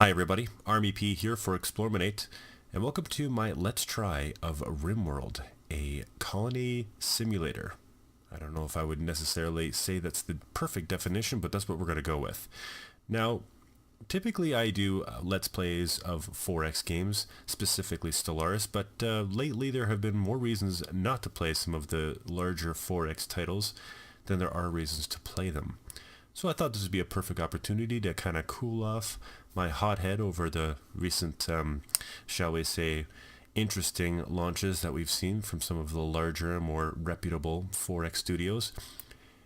Hi everybody, Army P here for eXplorminate, and welcome to my Let's Try of Rimworld, a colony simulator. I don't know if I would necessarily say that's the perfect definition, but that's what we're going to go with. Now, typically I do Let's Plays of 4X games, specifically Stellaris, but lately there have been more reasons not to play some of the larger 4X titles than there are reasons to play them. So I thought this would be a perfect opportunity to kind of cool off my hot head over the recent, shall we say, interesting launches that we've seen from some of the larger and more reputable 4X studios,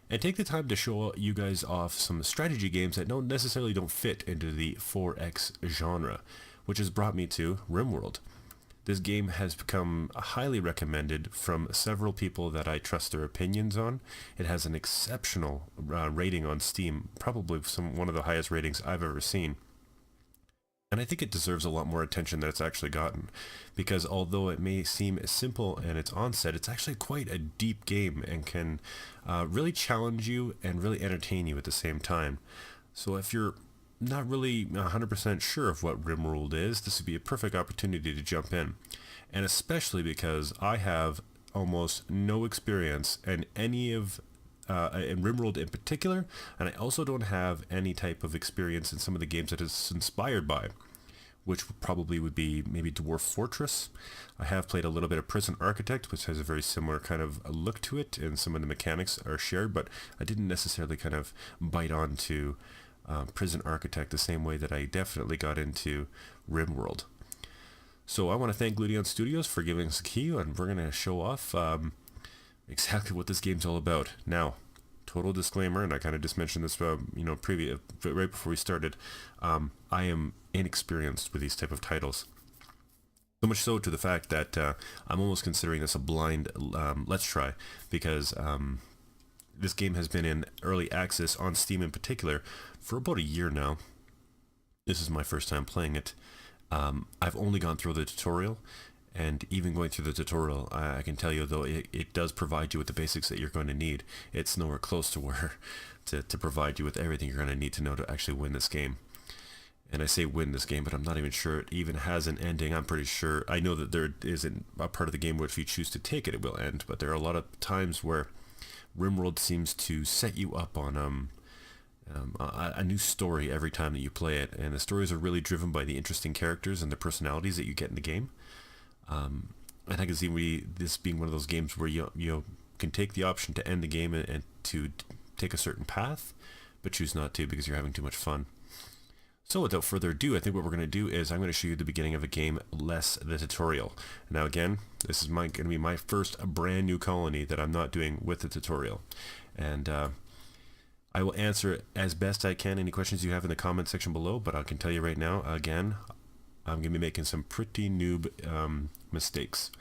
and take the time to show you guys off some strategy games that don't necessarily fit into the 4X genre, which has brought me to Rimworld. This game has become highly recommended from several people that I trust their opinions on. It has an exceptional rating on Steam, probably one of the highest ratings I've ever seen. And I think it deserves a lot more attention than it's actually gotten, because although it may seem simple in its onset, it's actually quite a deep game and can really challenge you and really entertain you at the same time. So if you're not really 100% sure of what Rimworld is, this would be a perfect opportunity to jump in. And especially because I have almost no experience in any of in Rimworld in particular, and I also don't have any type of experience in some of the games that it's inspired by, which probably would be maybe Dwarf Fortress. I have played a little bit of Prison Architect, which has a very similar kind of look to it, and some of the mechanics are shared, but I didn't necessarily kind of bite on to Prison Architect the same way that I definitely got into Rimworld. So I want to thank Gluteon Studios for giving us a key, and we're going to show off exactly what this game's all about. Now, total disclaimer, and I kind of just mentioned this, right before we started, I am inexperienced with these type of titles. So much so to the fact that I'm almost considering this a blind let's try, because this game has been in early access on Steam in particular for about a year now. This is my first time playing it. I've only gone through the tutorial, and even going through the tutorial, I can tell you, though, it does provide you with the basics that you're going to need. It's nowhere close to where to provide you with everything you're going to need to know to actually win this game. And I say win this game, but I'm not even sure it even has an ending. I'm pretty sure, I know that there isn't a part of the game where if you choose to take it, it will end, but there are a lot of times where Rimworld seems to set you up on a new story every time that you play it, and the stories are really driven by the interesting characters and the personalities that you get in the game. And I can see this being one of those games where you can take the option to end the game and to take a certain path, but choose not to because you're having too much fun. So without further ado, I think what we're going to do is I'm going to show you the beginning of a game, less the tutorial. Now again, this is going to be my first brand new colony that I'm not doing with the tutorial. And I will answer as best I can any questions you have in the comment section below, but I can tell you right now, again, I'm going to be making some pretty noob mistakes,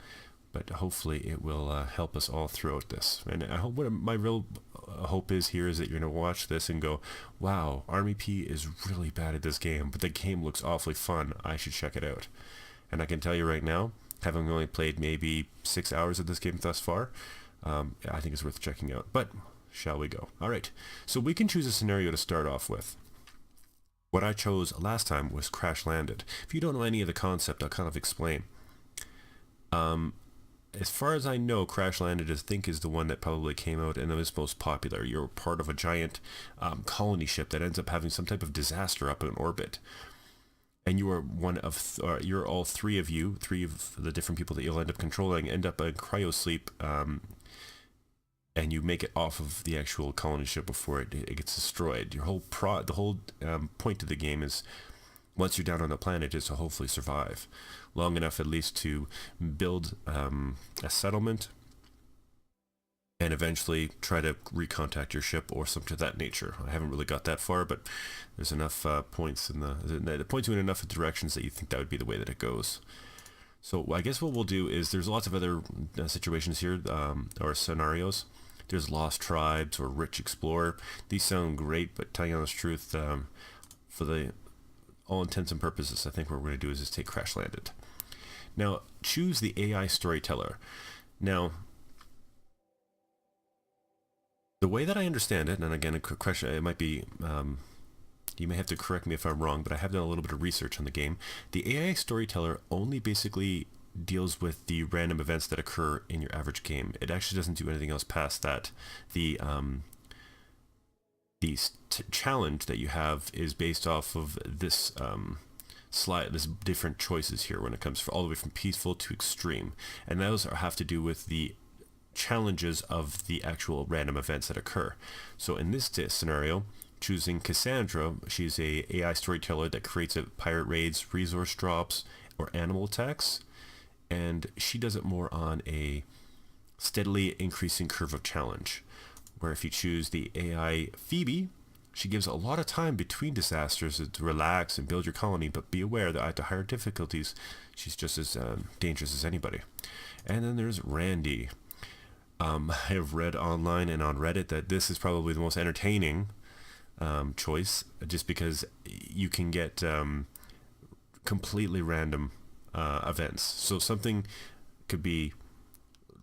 but hopefully it will help us all throughout this. And I hope what my real hope is here is that you're going to watch this and go, wow, Army P is really bad at this game, but the game looks awfully fun. I should check it out. And I can tell you right now, having only played maybe 6 hours of this game thus far, I think it's worth checking out. But shall we go? All right, so we can choose a scenario to start off with. What I chose last time was Crash Landed. If you don't know any of the concept, I'll kind of explain. As far as I know, Crash Landed, I think, is the one that probably came out and is most popular. You're part of a giant colony ship that ends up having some type of disaster up in orbit. And you are one of, you're all three of the different people that you'll end up controlling, end up in cryosleep, and you make it off of the actual colony ship before it gets destroyed. The whole point of the game is, once you're down on the planet, is to hopefully survive long enough at least to build a settlement and eventually try to recontact your ship or something of that nature. I haven't really got that far, but there's enough points it points you in enough directions that you think that would be the way that it goes. So I guess what we'll do is, there's lots of other situations here, or scenarios. There's Lost Tribes or Rich Explorer. These sound great, but tell you the honest truth, for the all intents and purposes, I think what we're going to do is just take Crash Landed. Now, choose the AI Storyteller. Now, the way that I understand it, and again, a quick question, it might be You may have to correct me if I'm wrong, but I have done a little bit of research on the game. The AI storyteller only basically deals with the random events that occur in your average game. It actually doesn't do anything else past that. The challenge that you have is based off of this there's different choices here when it comes all the way from peaceful to extreme, and those have to do with the challenges of the actual random events that occur. So in this scenario, choosing Cassandra, she's a AI storyteller that creates pirate raids, resource drops, or animal attacks, and she does it more on a steadily increasing curve of challenge, where if you choose the AI Phoebe, she gives a lot of time between disasters to relax and build your colony, but be aware that at the higher difficulties, she's just as dangerous as anybody. And then there's Randy. I have read online and on Reddit that this is probably the most entertaining choice, just because you can get completely random events. So something could be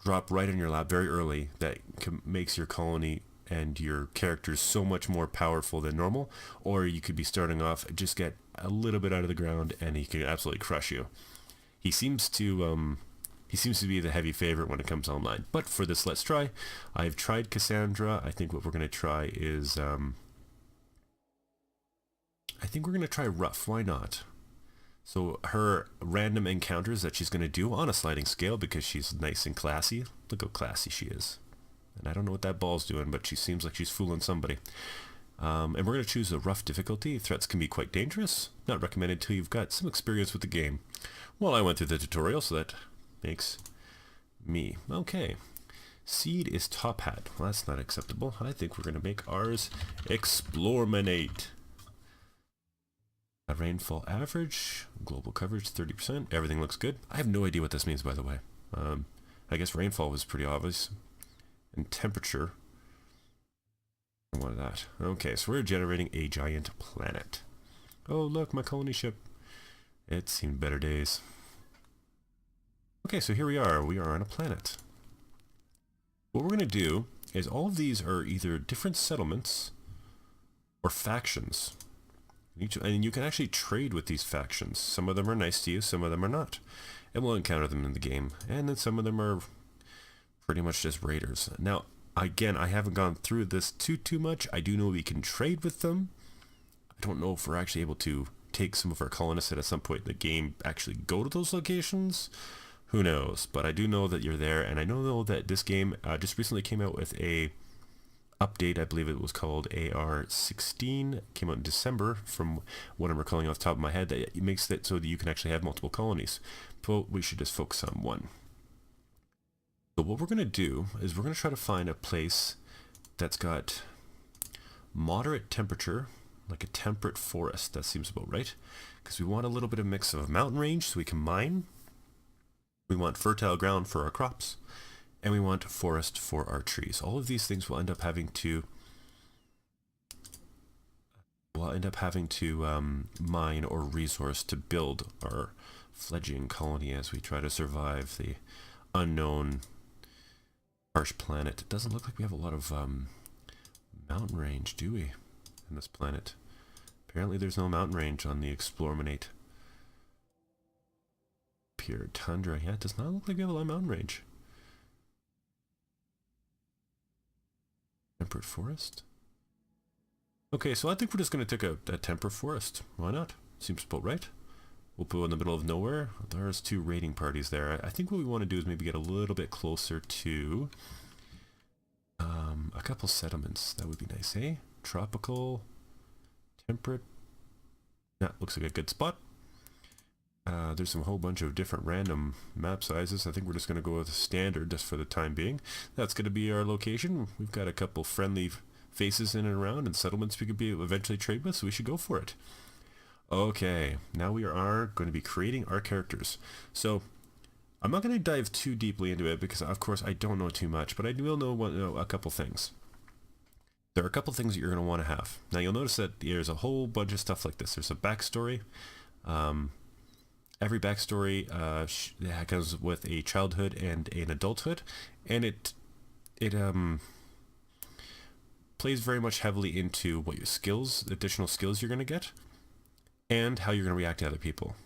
dropped right in your lap very early that makes your colony and your characters so much more powerful than normal, or you could be starting off, just get a little bit out of the ground and he can absolutely crush you. He seems to be the heavy favorite when it comes online. But for this Let's Try, I've tried Cassandra. I think what we're going to try is I think we're going to try rough. Why not? So her random encounters that she's going to do on a sliding scale, because she's nice and classy. Look how classy she is. And I don't know what that ball's doing, but she seems like she's fooling somebody. And we're going to choose a rough difficulty. Threats can be quite dangerous. Not recommended until you've got some experience with the game. Well, I went through the tutorial, so that makes me. Okay. Seed is top hat. Well, that's not acceptable. I think we're going to make ours eXplorminate. Rainfall average, global coverage 30%. Everything looks good. I have no idea what this means, by the way. I guess rainfall was pretty obvious. And temperature. I wanted that. Okay, so we're generating a giant planet. Oh, look, my colony ship. It's seen better days. Okay, so here we are. We are on a planet. What we're going to do is all of these are either different settlements or factions. And you can actually trade with these factions. Some of them are nice to you, some of them are not. And we'll encounter them in the game. And then some of them are pretty much just raiders. Now, again, I haven't gone through this too much. I do know we can trade with them. I don't know if we're actually able to take some of our colonists at some point in the game, actually go to those locations. Who knows? But I do know that you're there, and I know that this game just recently came out with a update. I believe it was called AR16. Came out in December, from what I'm recalling off the top of my head, that it makes it so that you can actually have multiple colonies. But we should just focus on one. So what we're going to do is we're going to try to find a place that's got moderate temperature, like a temperate forest. That seems about right, because we want a little bit of mix of mountain range so we can mine. We want fertile ground for our crops, and we want forest for our trees. All of these things will end up having to mine or resource to build our fledgling colony as we try to survive the unknown harsh planet. It doesn't look like we have a lot of mountain range, do we, in this planet? Apparently there's no mountain range on the eXplorminate. Pure tundra. Yeah, it does not look like we have a lot of mountain range. Temperate forest? Okay, so I think we're just going to take a temperate forest. Why not? Seems about right. We'll put it in the middle of nowhere. There's two raiding parties there. I think what we want to do is maybe get a little bit closer to a couple settlements. That would be nice, eh? Tropical, temperate. Yeah, looks like a good spot. There's a whole bunch of different random map sizes. I think we're just going to go with standard just for the time being. That's going to be our location. We've got a couple friendly faces in and around and settlements we could be eventually trade with, so we should go for it. Okay, now we are going to be creating our characters. So I'm not going to dive too deeply into it because, of course, I don't know too much, but I will know a couple things. There are a couple things that you're going to want to have. Now, you'll notice that there's a whole bunch of stuff like this. There's a backstory. Every backstory comes with a childhood and an adulthood, and it plays very much heavily into what your skills, additional skills you're going to get, and how you're going to react to other people.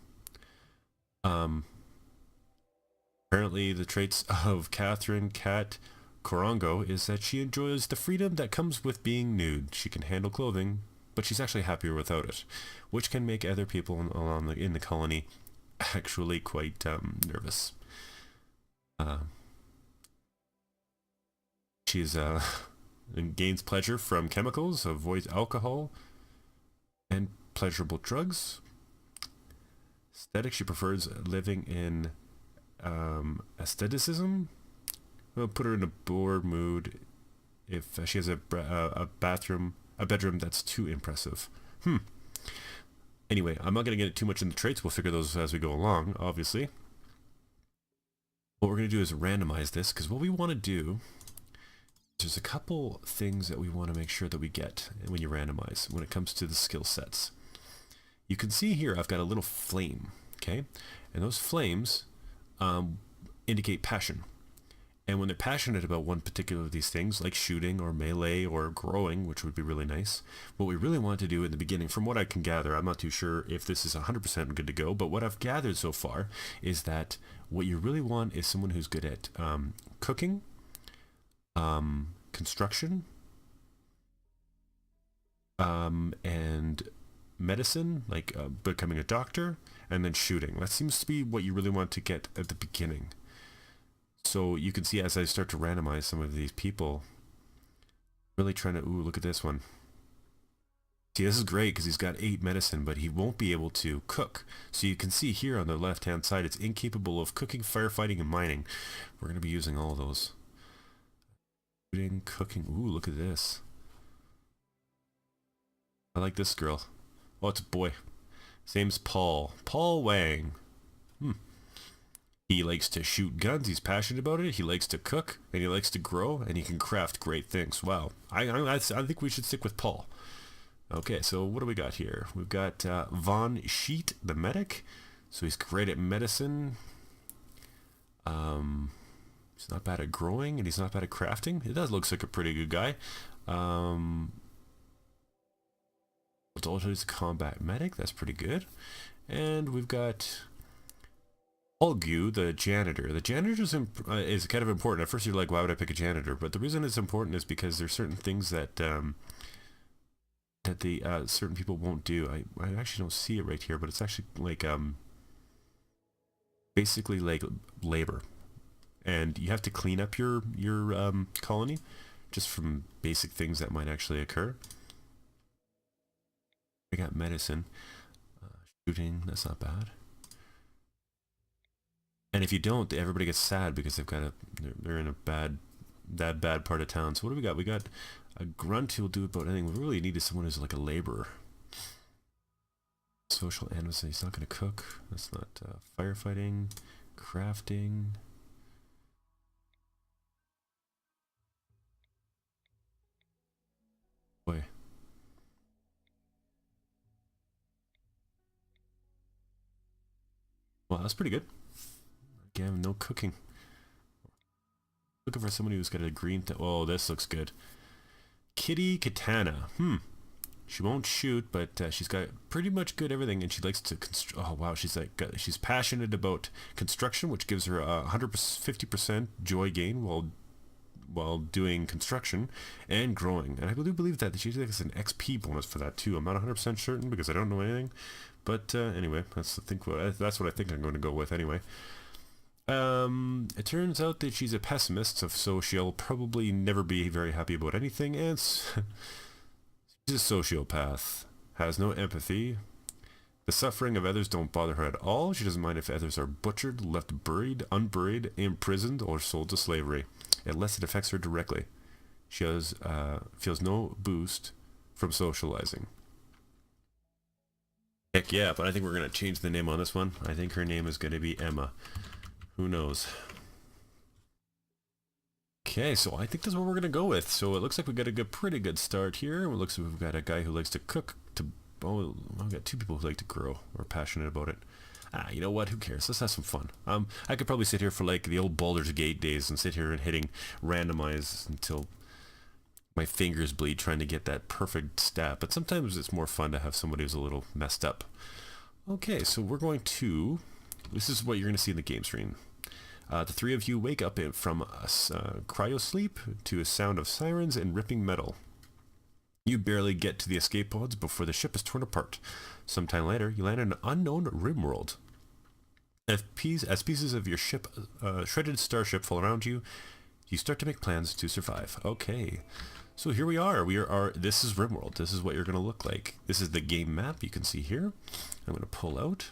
Apparently the traits of Catherine Cat Corongo is that she enjoys the freedom that comes with being nude. She can handle clothing, but she's actually happier without it, which can make other people in the colony actually quite nervous. She's gains pleasure from chemicals, avoids alcohol and pleasurable drugs. Aesthetic, she prefers living in aestheticism. We'll put her in a bored mood if she has a bedroom that's too impressive. Anyway, I'm not going to get too much into traits. We'll figure those as we go along, obviously. What we're going to do is randomize this, because what we want to do, there's a couple things that we want to make sure that we get when you randomize when it comes to the skill sets. You can see here I've got a little flame, okay? And those flames indicate passion. And when they're passionate about one particular of these things, like shooting or melee or growing, which would be really nice, what we really want to do in the beginning, from what I can gather, I'm not too sure if this is 100% good to go, but what I've gathered so far is that what you really want is someone who's good at cooking, construction, and medicine, like becoming a doctor, and then shooting. That seems to be what you really want to get at the beginning. So you can see as I start to randomize some of these people, really trying to, ooh, look at this one. See, this is great because he's got 8 medicine, but he won't be able to cook. So you can see here on the left-hand side, it's incapable of cooking, firefighting, and mining. We're going to be using all of those. Shooting, cooking, ooh, look at this. I like this girl. Oh, it's a boy. His name's Paul. Paul Wang. He likes to shoot guns, he's passionate about it, he likes to cook, and he likes to grow, and he can craft great things. Wow. I think we should stick with Paul. Okay, so what do we got here? We've got Von Sheet, the medic. So he's great at medicine. He's not bad at growing, and he's not bad at crafting. It does look like a pretty good guy. He's a combat medic, that's pretty good. And we've got Olgu, the janitor. The janitor is kind of important. At first you're like, why would I pick a janitor? But the reason it's important is because there's certain things that certain people won't do. I actually don't see it right here, but it's actually like basically like labor, and you have to clean up your colony just from basic things that might actually occur. I got medicine, shooting. That's not bad. And if you don't, everybody gets sad because they're in a bad part of town. So what do we got? We got a grunt who will do about anything. We really need is someone who's like a laborer. Social animus. He's not going to cook. That's not firefighting, crafting. Boy. Well, that's pretty good. Again, no cooking. Looking for somebody who's got a green... oh, this looks good. Kitty Katana. She won't shoot, but she's got pretty much good everything, and she likes to oh, wow, she's passionate about construction, which gives her 150% joy gain while doing construction and growing. And I do believe that she gets an XP bonus for that too. I'm not 100% certain because I don't know anything. But anyway, that's what I think I'm going to go with anyway. It turns out that she's a pessimist, so she'll probably never be very happy about anything, and she's a sociopath, has no empathy. The suffering of others don't bother her at all. She doesn't mind if others are butchered, left buried, unburied, imprisoned, or sold to slavery, unless it affects her directly. She feels no boost from socializing. Heck yeah, but I think we're going to change the name on this one. I think her name is going to be Emma. Who knows? Okay, so I think that's what we're going to go with. So it looks like we got a pretty good start here. It looks like we've got a guy who likes to cook. I've got 2 people who like to grow or are passionate about it. You know what? Who cares? Let's have some fun. I could probably sit here for like the old Baldur's Gate days and sit here and hitting randomize until my fingers bleed trying to get that perfect stat, but sometimes it's more fun to have somebody who's a little messed up. Okay, so we're going to, this is what you're going to see in the game screen. The three of you wake up from cryo sleep to a sound of sirens and ripping metal. You barely get to the escape pods before the ship is torn apart. Sometime later, you land in an unknown Rimworld. As pieces of your ship, shredded starship fall around you, you start to make plans to survive. Okay, so here we are. This is Rimworld. This is what you're going to look like. This is the game map you can see here. I'm going to pull out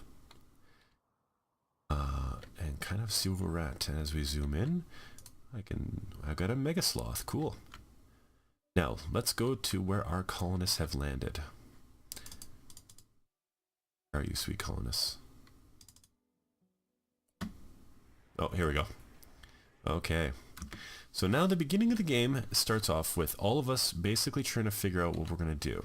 and kind of see where we're at. And as we zoom in, I've got a mega sloth. Cool. Now let's go to where our colonists have landed. Where are you, sweet colonists? Oh, here we go. Okay. So now the beginning of the game starts off with all of us basically trying to figure out what we're going to do.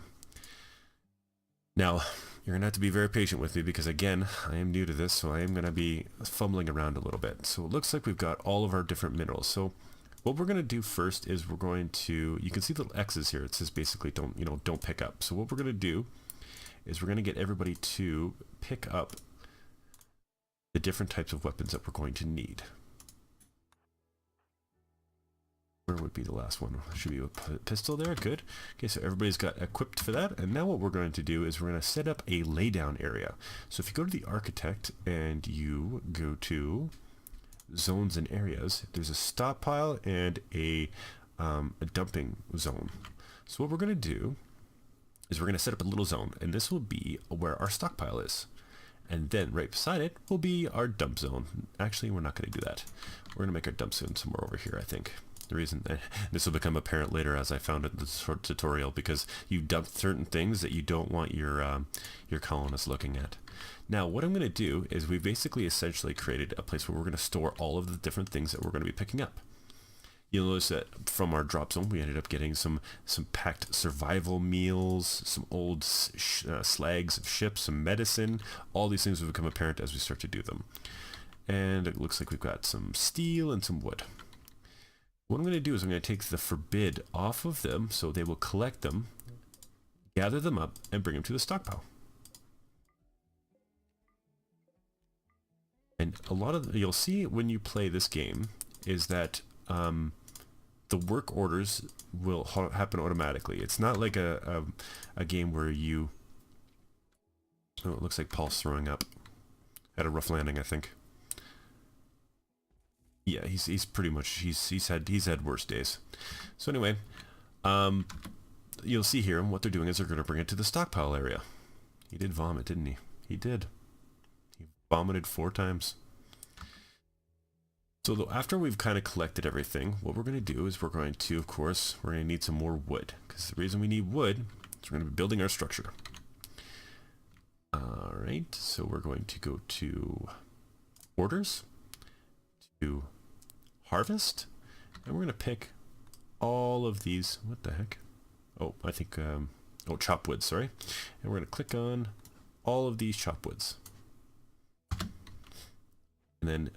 Now, you're going to have to be very patient with me because, again, I am new to this, so I am going to be fumbling around a little bit. So it looks like we've got all of our different minerals. So what we're going to do first is we're going to, you can see little X's here. It says basically don't pick up. So what we're going to do is we're going to get everybody to pick up the different types of weapons that we're going to need. Where would be the last one? Should be a pistol there. Good. Okay, so everybody's got equipped for that. And now what we're going to do is we're going to set up a laydown area. So if you go to the architect and you go to zones and areas, there's a stockpile and a dumping zone. So what we're going to do is we're going to set up a little zone, and this will be where our stockpile is. And then right beside it will be our dump zone. Actually, we're not going to do that. We're going to make our dump zone somewhere over here, I think. The reason this will become apparent later as I found it in the tutorial, because you dump certain things that you don't want your colonists looking at. Now, what I'm going to do is we basically essentially created a place where we're going to store all of the different things that we're going to be picking up. You'll notice that from our drop zone, we ended up getting some packed survival meals, some old slags of ships, some medicine. All these things will become apparent as we start to do them. And it looks like we've got some steel and some wood. What I'm going to do is I'm going to take the forbid off of them so they will collect them, gather them up, and bring them to the stockpile. And a lot of you'll see when you play this game is that the work orders will happen automatically. It's not like a game where you... Oh, it looks like Paul's throwing up. Had a rough landing, I think. Yeah, he's pretty much he's had worse days. So anyway, you'll see here, and what they're doing is they're going to bring it to the stockpile area. He did vomit, didn't he? He did. He vomited 4 times. So after we've kind of collected everything, what we're going to do is we're going to, of course, we're going to need some more wood. Because the reason we need wood is we're going to be building our structure. Alright, so we're going to go to orders, to harvest, and we're going to pick all of these, what the heck? Oh, I think, chop wood, sorry. And we're going to click on all of these chop woods. And then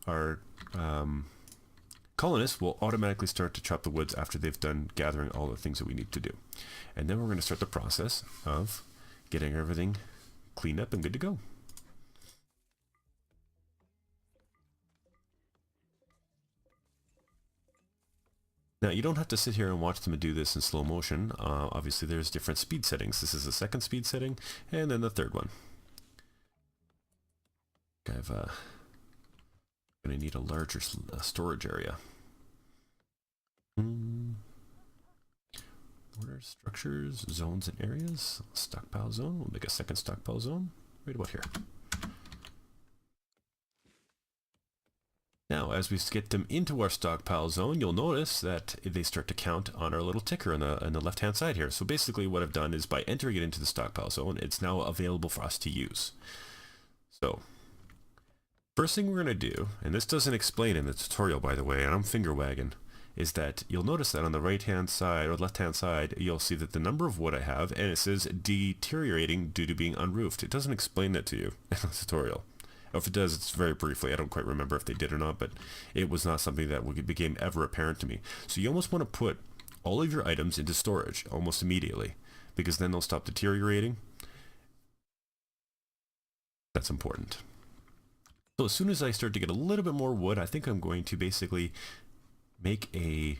our colonists will automatically start to chop the woods after they've done gathering all the things that we need to do. And then we're going to start the process of getting everything cleaned up and good to go. Now, you don't have to sit here and watch them do this in slow motion. Obviously, there's different speed settings. This is the second speed setting, and then the third one. I've going to need a larger storage area. Order structures, zones, and areas. Stockpile zone. We'll make a second stockpile zone right about here. Now, as we get them into our stockpile zone, you'll notice that they start to count on our little ticker on the left-hand side here. So basically what I've done is by entering it into the stockpile zone, it's now available for us to use. So, first thing we're going to do, and this doesn't explain in the tutorial, by the way, and I'm finger wagging, is that you'll notice that on the right-hand side or left-hand side, you'll see that the number of wood I have, and it says deteriorating due to being unroofed. It doesn't explain that to you in the tutorial. If it does, it's very briefly. I don't quite remember if they did or not, but it was not something that became ever apparent to me. So you almost want to put all of your items into storage almost immediately, because then they'll stop deteriorating. That's important. So as soon as I start to get a little bit more wood, I think I'm going to basically make a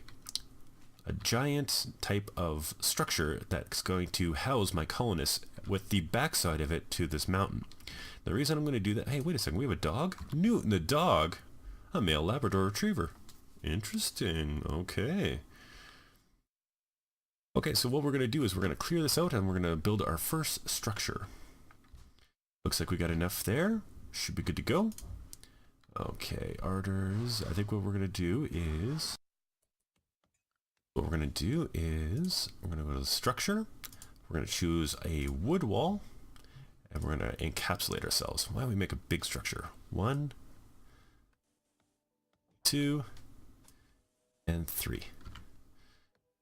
giant type of structure that's going to house my colonists with the backside of it to this mountain. The reason I'm going to do that... Hey, wait a second. We have a dog? Newton the dog? A male Labrador Retriever. Interesting. Okay. Okay, so what we're going to do is we're going to clear this out and we're going to build our first structure. Looks like we got enough there. Should be good to go. Okay, Arders. I think what we're going to do is... What we're going to do is we're going to go to the structure. We're going to choose a wood wall. And we're going to encapsulate ourselves. Why don't we make a big structure? 1, 2, and 3.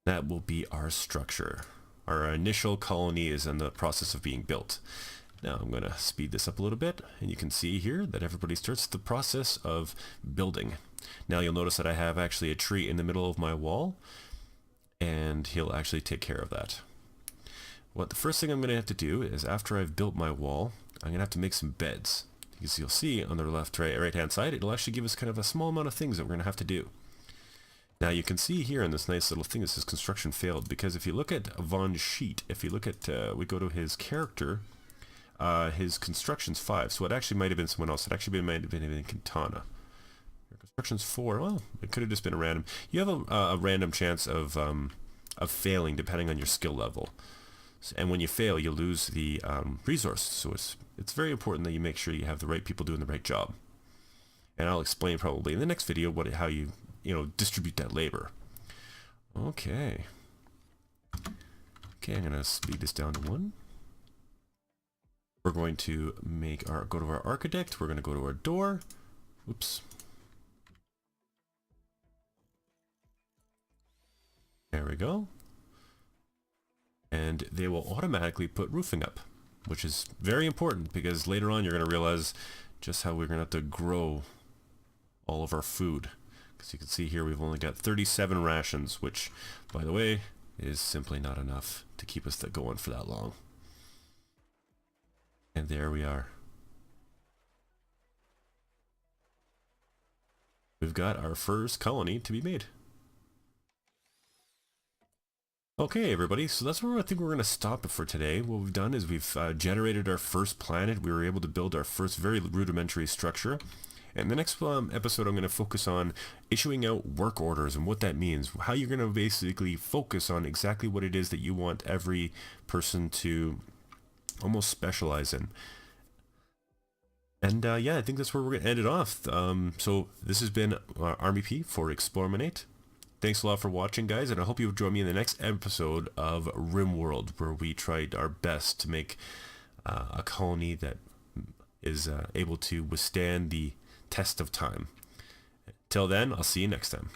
That will be our structure. Our initial colony is in the process of being built. Now I'm going to speed this up a little bit, and you can see here that everybody starts the process of building. Now you'll notice that I have actually a tree in the middle of my wall, and he'll actually take care of that. What the first thing I'm going to have to do is, after I've built my wall, I'm going to have to make some beds. Because you'll see on the right hand side, it'll actually give us kind of a small amount of things that we're going to have to do. Now you can see here in this nice little thing, this says construction failed, because if you look at Von's sheet, if you look at, we go to his character, his construction's 5, so it actually might have been someone else. It actually might have been Quintana. Construction's 4, well, it could have just been a random. You have a random chance of failing depending on your skill level. And when you fail, you lose the resource. So it's very important that you make sure you have the right people doing the right job. And I'll explain probably in the next video how you distribute that labor. Okay. Okay, I'm gonna speed this down to 1. We're going to go to our architect. We're going to go to our door. Oops. There we go. And they will automatically put roofing up, which is very important because later on you're going to realize just how we're going to have to grow all of our food. Because you can see here we've only got 37 rations, which, by the way, is simply not enough to keep us going for that long. And there we are. We've got our first colony to be made. Okay, everybody, so that's where I think we're going to stop it for today. What we've done is we've generated our first planet. We were able to build our first very rudimentary structure. And the next episode, I'm going to focus on issuing out work orders and what that means. How you're going to basically focus on exactly what it is that you want every person to almost specialize in. And yeah, I think that's where we're going to end it off. So this has been Army P for eXplorminate. Thanks a lot for watching, guys, and I hope you'll join me in the next episode of Rimworld, where we tried our best to make a colony that is able to withstand the test of time. Till then, I'll see you next time.